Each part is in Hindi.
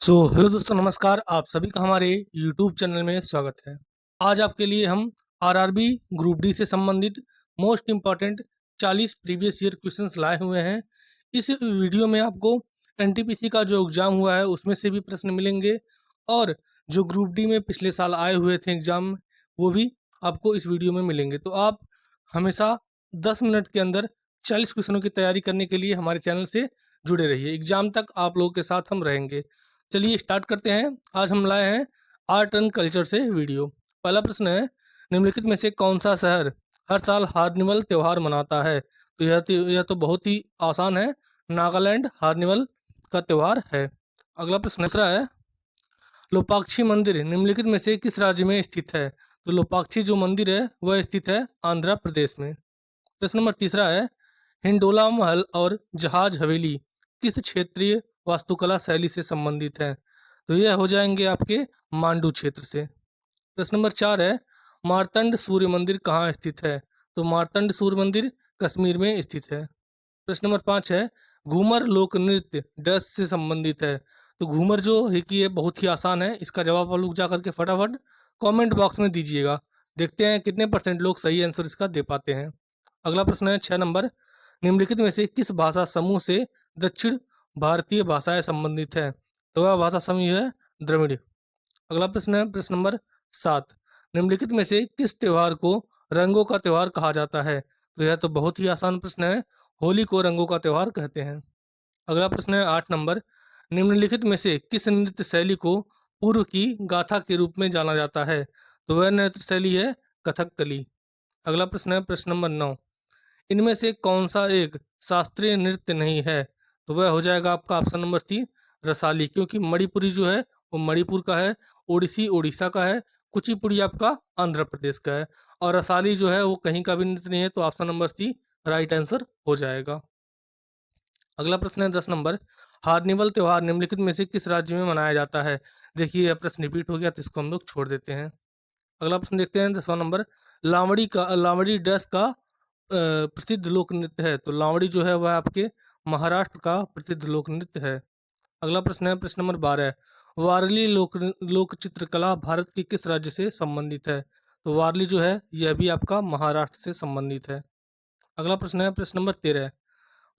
हेलो दोस्तों, नमस्कार। आप सभी का हमारे यूट्यूब चैनल में स्वागत है। आज आपके लिए हम आरआरबी ग्रुप डी से संबंधित most important 40 previous year questions लाए हुए हैं। इस वीडियो में आपको एनटीपीसी का जो एग्ज़ाम हुआ है उसमें से भी प्रश्न मिलेंगे, और जो ग्रुप डी में पिछले साल आए हुए थे एग्ज़ाम, वो भी आपको इस वीडियो में मिलेंगे। तो आप हमेशा 10 मिनट के अंदर 40 क्वेश्चनों की तैयारी करने के लिए हमारे चैनल से जुड़े रहिए। एग्ज़ाम तक आप लोगों के साथ हम रहेंगे। चलिए स्टार्ट करते हैं। आज हम लाए हैं आर्ट एंड कल्चर से वीडियो। पहला प्रश्न है, निम्नलिखित में से कौन सा शहर हर साल हार्निवल त्यौहार मनाता है? तो यह तो बहुत ही आसान है। नागालैंड हार्निवल का त्यौहार है। अगला प्रश्न दूसरा है, लोपाक्षी मंदिर निम्नलिखित में से किस राज्य में स्थित है? तो लोपाक्षी जो मंदिर है वह स्थित है आंध्र प्रदेश में। प्रश्न नंबर तीसरा है, हिंडोला महल और जहाज हवेली किस क्षेत्रीय वास्तुकला शैली से संबंधित है? तो यह हो जाएंगे आपके मांडू क्षेत्र से। प्रश्न नंबर चार है, मार्तंड सूर्य मंदिर कहाँ स्थित है? तो मार्तंड सूर्य मंदिर कश्मीर में स्थित है। प्रश्न नंबर पाँच है, घूमर लोक नृत्य डैश से संबंधित है? तो घूमर जो है कि ये बहुत ही आसान है। इसका जवाब आप लोग जा करके फटाफट कमेंट बॉक्स में दीजिएगा। देखते हैं कितने परसेंट लोग सही आंसर इसका दे पाते हैं। अगला प्रश्न है 6 नंबर, निम्नलिखित में से किस भाषा समूह से दक्षिण भारतीय भाषाएं संबंधित है? तो वह भाषा समूह है द्रविड़। अगला प्रश्न है प्रश्न नंबर 7, निम्नलिखित में से किस त्योहार को रंगों का त्योहार कहा जाता है? तो यह तो बहुत ही आसान प्रश्न है। होली को रंगों का त्योहार कहते हैं। अगला प्रश्न है 8 नंबर, निम्नलिखित में से किस नृत्य शैली को पूर्व की गाथा के रूप में जाना जाता है? तो वह नृत्य शैली है कथकली। अगला प्रश्न है प्रश्न नंबर 9, इनमें से कौन सा एक शास्त्रीय नृत्य नहीं है? तो वह हो जाएगा आपका ऑप्शन नंबर सी, रसाली, क्योंकि मणिपुरी जो है वो मणिपुर का है, ओडिसी उड़ीसा का है, कुचिपुड़ी आपका आंध्र प्रदेश का है, और रसाली जो है वो कहीं का भी नृत्य नहीं है। तो option number C right answer हो जाएगा। अगला प्रश्न है 10 नंबर, हार्निवल त्योहार निम्नलिखित में से किस राज्य में मनाया जाता है? देखिए यह प्रश्न रिपीट हो गया तो इसको हम लोग छोड़ देते हैं। अगला प्रश्न देखते हैं 10वां नंबर, लावड़ी डैश का प्रसिद्ध लोक नृत्य है? तो लावड़ी जो है वह आपके महाराष्ट्र का प्रसिद्ध लोक नृत्य है। अगला प्रश्न है प्रश्न नंबर 12, वारली लोक चित्रकला भारत के किस राज्य से संबंधित है? तो वारली जो है यह भी आपका महाराष्ट्र से संबंधित है। अगला प्रश्न है प्रश्न नंबर 13,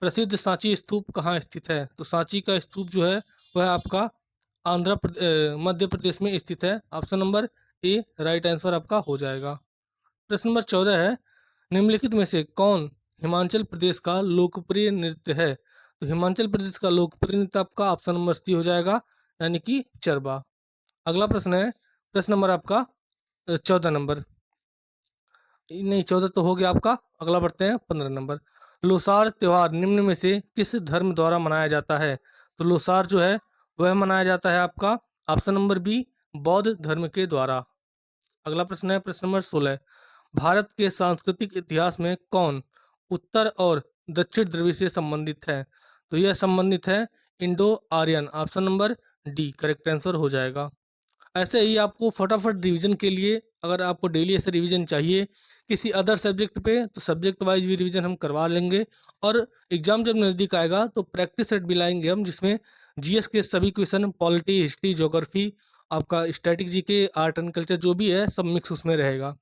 प्रसिद्ध सांची स्तूप कहाँ स्थित है? तो सांची का स्तूप जो है वह आपका मध्य प्रदेश में स्थित है। Option number A right answer आपका हो जाएगा। प्रश्न नंबर 14 है, निम्नलिखित में से कौन हिमाचल प्रदेश का लोकप्रिय नृत्य है? तो हिमाचल प्रदेश का लोकप्रिय नृत्य आपका ऑप्शन नंबर सी हो जाएगा, यानी कि चरबा। अगला प्रश्न है प्रश्न नंबर आपका 14 नंबर, नहीं 14 तो हो गया आपका। अगला बढ़ते हैं 15 नंबर, लोसार त्योहार निम्न में से किस धर्म द्वारा मनाया जाता है? तो लोसार जो है वह मनाया जाता है आपका ऑप्शन नंबर बी, बौद्ध धर्म के द्वारा। अगला प्रश्न है प्रश्न नंबर 16, भारत के सांस्कृतिक इतिहास में कौन उत्तर और दक्षिण ध्रुव से संबंधित है? तो यह संबंधित है Indo Aryan. Option number D correct answer हो जाएगा। ऐसे ही आपको फटाफट रिवीजन के लिए, अगर आपको डेली ऐसे रिवीजन चाहिए किसी अदर सब्जेक्ट पे, तो सब्जेक्ट वाइज भी रिवीजन हम करवा लेंगे। और एग्जाम जब नज़दीक आएगा तो प्रैक्टिस सेट भी लाएंगे हम, जिसमें जीएस के सभी क्वेश्चन, पॉलिटी, हिस्ट्री, ज्योग्राफी, आपका static GK, art and culture जो भी है सब मिक्स उसमें रहेगा।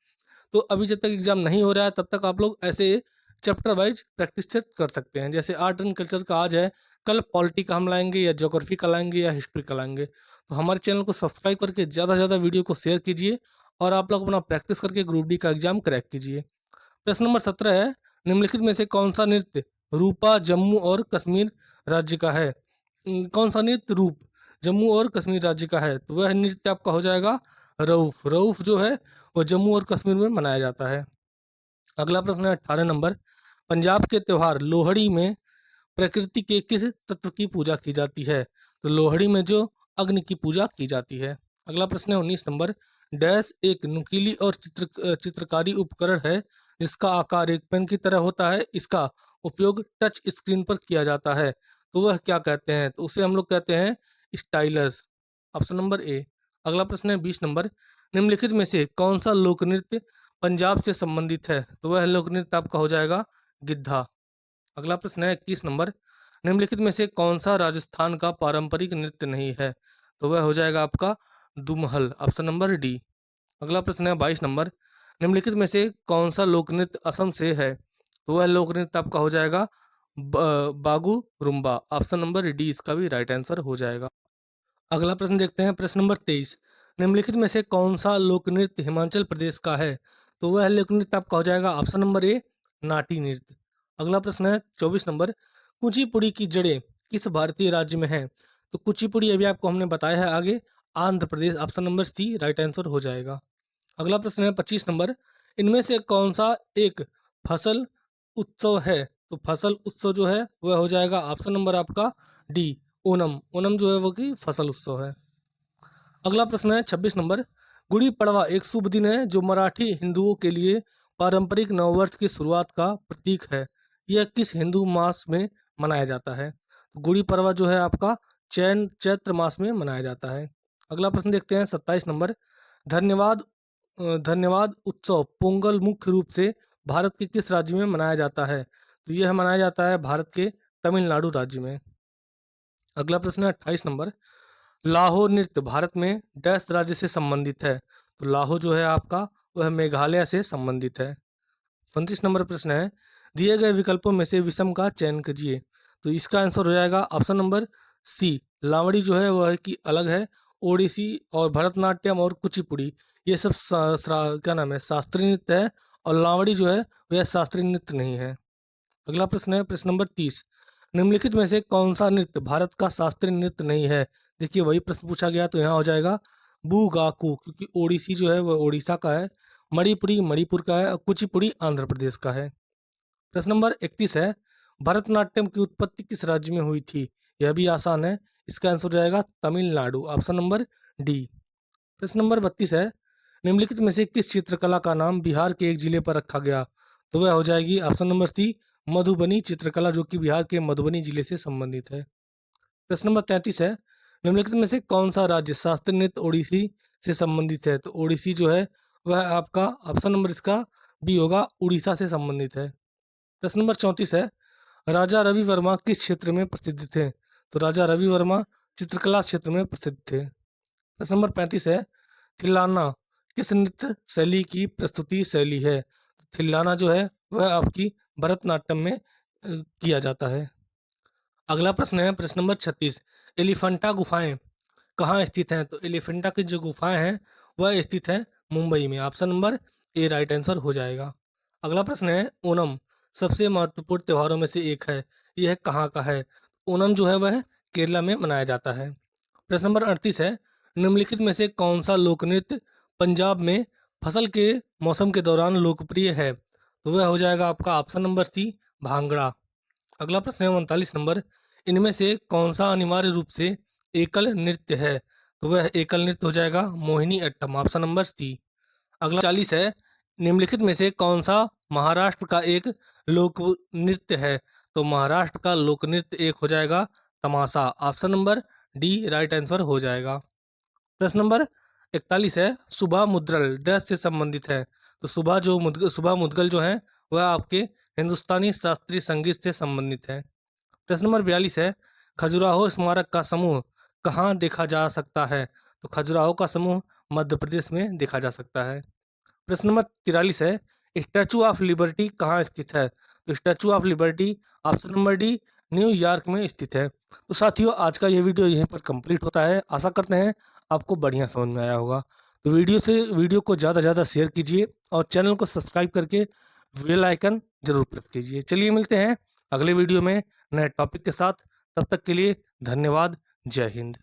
तो अभी जब तक एग्जाम नहीं हो रहा है तब तक आप लोग ऐसे चैप्टर वाइज प्रैक्टिस कर सकते हैं। जैसे आर्ट एंड कल्चर का आज है, कल पॉलिटी का हम लाएंगे, या ज्योग्राफी का लाएंगे, या हिस्ट्री का लाएंगे। तो हमारे चैनल को सब्सक्राइब करके ज़्यादा से ज़्यादा वीडियो को शेयर कीजिए, और आप लोग अपना प्रैक्टिस करके ग्रुप डी का एग्जाम क्रैक कीजिए। प्रश्न नंबर 17 है, निम्नलिखित में से कौन सा नृत्य रूपा जम्मू और कश्मीर राज्य का है? कौन सा नृत्य रूप जम्मू और कश्मीर राज्य का है? तो वह नृत्य आपका हो जाएगा रऊफ। रऊफ जो है वह जम्मू और कश्मीर में मनाया जाता है। अगला प्रश्न है 18 नंबर, पंजाब के त्यौहार लोहड़ी में प्रकृति के किस तत्व की पूजा की जाती है? तो लोहड़ी में जो अग्नि की पूजा की जाती है। अगला प्रश्न है 19 नंबर, डैश एक नुकीली और चित्रकारी उपकरण है जिसका आकार एक पेन की तरह होता है, इसका उपयोग टच स्क्रीन पर किया जाता है, तो वह क्या कहते हैं? तो उसे हम लोग कहते हैं स्टाइलस। Option number A. अगला प्रश्न है 20 नंबर, निम्नलिखित में से कौन सा लोक नृत्य पंजाब से संबंधित है? तो वह लोक नृत्य आपका हो जाएगा गिद्धा। अगला प्रश्न है 21 नंबर, निम्नलिखित में से कौन सा राजस्थान का पारंपरिक नृत्य नहीं है? तो वह हो जाएगा आपका दुमहल, ऑप्शन नंबर डी। अगला प्रश्न है 22 नंबर, निम्नलिखित में से कौन सा लोक नृत्य असम से है? तो वह लोक नृत्य आपका हो जाएगा बागू रुम्बा, ऑप्शन नंबर डी इसका भी राइट आंसर हो जाएगा। अगला प्रश्न देखते हैं, प्रश्न नंबर 23, निम्नलिखित में से कौन सा लोक नृत्य हिमाचल प्रदेश का है? तो वह लोक नृत्य आपका हो जाएगा ऑप्शन नंबर ए नाटी नृत्य। अगला प्रश्न है 24 नंबर, कुचिपुड़ी की जड़ें किस भारतीय राज्य में हैं? तो कुचिपुड़ी अभी आपको हमने बताया है आगे, Andhra Pradesh, option number C right answer हो जाएगा। अगला प्रश्न है 25 नंबर, इनमें से कौन सा एक फसल उत्सव है? तो फसल उत्सव जो है वह हो जाएगा ऑप्शन नंबर आपका डी ओनम। ओनम जो है वो की फसल उत्सव है। अगला प्रश्न है 26 नंबर, गुड़ी पड़वा एक शुभ दिन है जो मराठी हिंदुओं के लिए पारंपरिक नववर्ष की शुरुआत का प्रतीक है। यह किस हिंदू मास में मनाया जाता है? तो गुड़ी पड़वा जो है आपका चैत्र मास में मनाया जाता है। अगला प्रश्न देखते हैं 27 नंबर, धन्यवाद धन्यवाद उत्सव पोंगल मुख्य रूप से भारत के किस राज्य में मनाया जाता है? तो यह मनाया जाता है भारत के तमिलनाडु राज्य में। अगला प्रश्न है 28 नंबर, लाहो नृत्य भारत में डैश राज्य से संबंधित है? तो लाहो जो है आपका वह मेघालय से संबंधित है। 29 नंबर प्रश्न है, दिए गए विकल्पों में से विषम का चयन कीजिए। तो इसका आंसर हो जाएगा ऑप्शन नंबर सी, लावड़ी जो है वह की अलग है, ओडिसी और भरतनाट्यम और कुचिपुड़ी ये सब क्या नाम है शास्त्रीय नृत्य है, और लावड़ी जो है वह शास्त्रीय नृत्य नहीं है। अगला प्रश्न है प्रश्न नंबर 30, निम्नलिखित में से कौन सा नृत्य भारत का शास्त्रीय नृत्य नहीं है? देखिए वही प्रश्न पूछा गया, तो यहाँ हो जाएगा बुगाकू, क्योंकि ओडिसी जो है वह ओडिशा का है, मणिपुरी मणिपुर का है और कुचिपुड़ी आंध्र प्रदेश का है। प्रश्न नंबर 31 है, भरतनाट्यम की उत्पत्ति किस राज्य में हुई थी? यह भी आसान है, इसका आंसर हो जाएगा तमिलनाडु, ऑप्शन नंबर डी। प्रश्न नंबर 32 है, निम्नलिखित में से किस चित्रकला का नाम बिहार के एक जिले पर रखा गया? तो वह हो जाएगी ऑप्शन नंबर सी, मधुबनी चित्रकला, जो कि बिहार के मधुबनी जिले से संबंधित है। प्रश्न नंबर 33 है, निम्नलिखित में से कौन सा राज्य शास्त्रीय नृत्य ओडिसी से संबंधित है? तो ओडिसी जो है वह आपका ऑप्शन नंबर इसका बी होगा, उड़ीसा से संबंधित है। प्रश्न नंबर 34 है, राजा रवि वर्मा किस क्षेत्र में प्रसिद्ध थे? तो राजा रवि वर्मा चित्रकला क्षेत्र में प्रसिद्ध थे। प्रश्न नंबर 35 है, थिल्लाना किस नृत्य शैली की प्रस्तुति शैली है? थिल्लाना जो है वह आपकी भरतनाट्यम में किया जाता है। अगला प्रश्न है प्रश्न नंबर 36, एलिफेंटा गुफाएं कहाँ स्थित हैं? तो एलिफेंटा की जो गुफाएं हैं वह स्थित है मुंबई में, option number A right answer हो जाएगा। अगला प्रश्न है, ओनम सबसे महत्वपूर्ण त्योहारों में से एक है, यह कहाँ का है? ओनम जो है वह केरला में मनाया जाता है। प्रश्न नंबर 38 है, निम्नलिखित में से कौन सा लोक नृत्य पंजाब में फसल के मौसम के दौरान लोकप्रिय है? तो वह हो जाएगा आपका ऑप्शन नंबर सी, भांगड़ा। अगला प्रश्न है 39 नंबर, इनमें से कौन सा अनिवार्य रूप से एकल नृत्य है? तो वह एकल नृत्य हो जाएगा मोहिनी अट्टम, ऑप्शन नंबर सी। अगला 40 है, निम्नलिखित में से कौन सा महाराष्ट्र का एक लोक नृत्य है? तो महाराष्ट्र का लोक नृत्य एक हो जाएगा तमाशा, option number D right answer हो जाएगा। प्रश्न नंबर 41 है, सुबह मुद्गल डैश से संबंधित है? तो सुबह मुद्गल जो है वह आपके हिंदुस्तानी शास्त्रीय संगीत से संबंधित है। प्रश्न नंबर 42 है, खजुराहो स्मारक का समूह कहाँ देखा जा सकता है? तो खजुराहो का समूह मध्य प्रदेश में देखा जा सकता है। प्रश्न नंबर 43 है, स्टैचू ऑफ लिबर्टी कहाँ स्थित है? तो statue of liberty option number D New York में स्थित है। तो साथियों आज का ये वीडियो यहीं पर कंप्लीट होता है, आशा करते हैं आपको बढ़िया समझ में आया होगा। तो वीडियो को ज़्यादा से ज़्यादा शेयर कीजिए और चैनल को सब्सक्राइब करके बेल आइकन जरूर प्रेस कीजिए। चलिए मिलते हैं अगले वीडियो में नए टॉपिक के साथ, तब तक के लिए धन्यवाद, जय हिंद।